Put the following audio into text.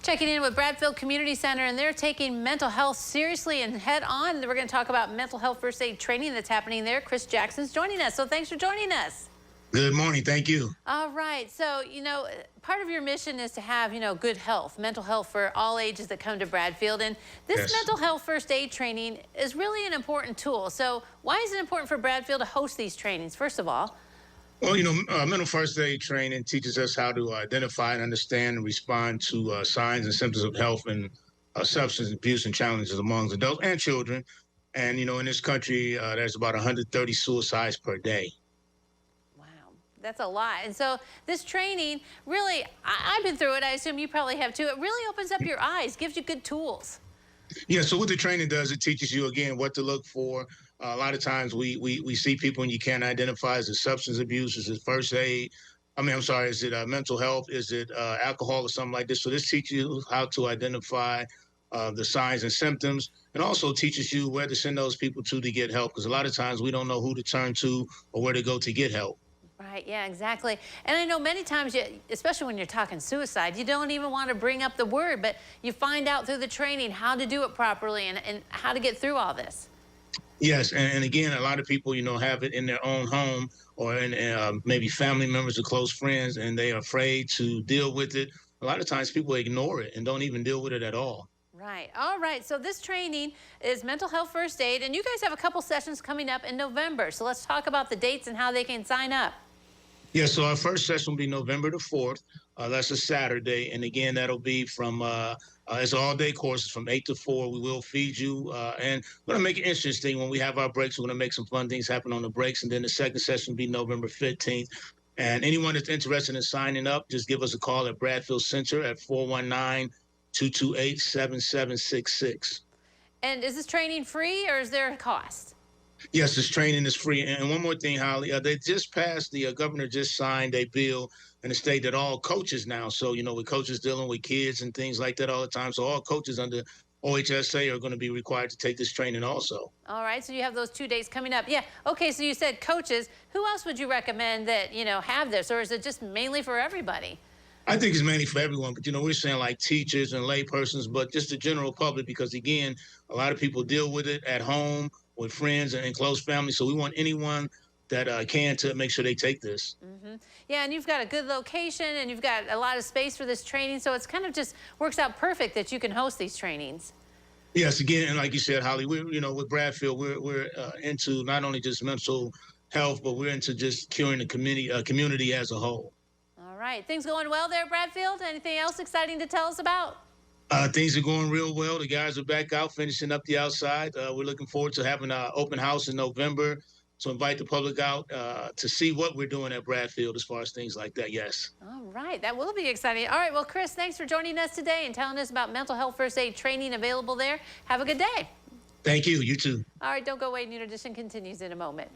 Checking in with Bradfield Community Center, and they're taking mental health seriously and head on. We're going to talk about mental health first aid training that's happening there. Chris Jackson's joining us, so thanks for joining us. Good morning. Thank you. All right. So, part of your mission is to have, good health, mental health for all ages that come to Bradfield. And this Yes. mental health first aid training is really an important tool. So why is it important for Bradfield to host these trainings, first of all? Well, mental first aid training teaches us how to identify and understand and respond to signs and symptoms of health and substance abuse and challenges among adults and children. And, in this country, there's about 130 suicides per day. Wow, that's a lot. And so this training really, I've been through it. I assume you probably have too. It really opens up your eyes, gives you good tools. Yeah, so what the training does, it teaches you, again, what to look for. A lot of times we see people and you can't identify, is it substance abuse, is it first aid? I'm sorry, is it mental health? Is it alcohol or something like this? So this teaches you how to identify the signs and symptoms, and also teaches you where to send those people to get help, because a lot of times we don't know who to turn to or where to go to get help. Right, yeah, exactly. And I know many times, especially when you're talking suicide, you don't even want to bring up the word, but you find out through the training how to do it properly and how to get through all this. Yes, and again, a lot of people, have it in their own home or in maybe family members or close friends, and they are afraid to deal with it. A lot of times people ignore it and don't even deal with it at all. Right. All right. So this training is mental health first aid, and you guys have a couple sessions coming up in November. So let's talk about the dates and how they can sign up. Yeah, so our first session will be November the 4th. That's a Saturday. And again, that'll be from, it's all-day courses from 8 to 4. We will feed you. And we're going to make it interesting. When we have our breaks, we're going to make some fun things happen on the breaks. And then the second session will be November 15th. And anyone that's interested in signing up, just give us a call at Bradfield Center at 419-228-7766. And is this training free or is there a cost? Yes, this training is free. And one more thing, Holly, they just passed, the governor just signed a bill in the state that all coaches now, so, with coaches dealing with kids and things like that all the time, so all coaches under OHSA are going to be required to take this training also. All right, so you have those 2 days coming up. Yeah, okay, so you said coaches. Who else would you recommend that, have this, or is it just mainly for everybody? I think it's mainly for everyone, but, we're saying like teachers and lay persons, but just the general public, because, again, a lot of people deal with it at home with friends and close family. So we want anyone that can to make sure they take this. Mm-hmm. Yeah, and you've got a good location and you've got a lot of space for this training. So it's kind of just works out perfect that you can host these trainings. Yes, again, and like you said, Holly, we're, with Bradfield, we're into not only just mental health, but we're into just curing the community as a whole. All right. Things going well there, Bradfield? Anything else exciting to tell us about? Things are going real well. The guys are back out finishing up the outside. We're looking forward to having an open house in November to invite the public out to see what we're doing at Bradfield as far as things like that. Yes. All right. That will be exciting. All right. Well, Chris, thanks for joining us today and telling us about mental health first aid training available there. Have a good day. Thank you. You too. All right. Don't go away. New Edition continues in a moment.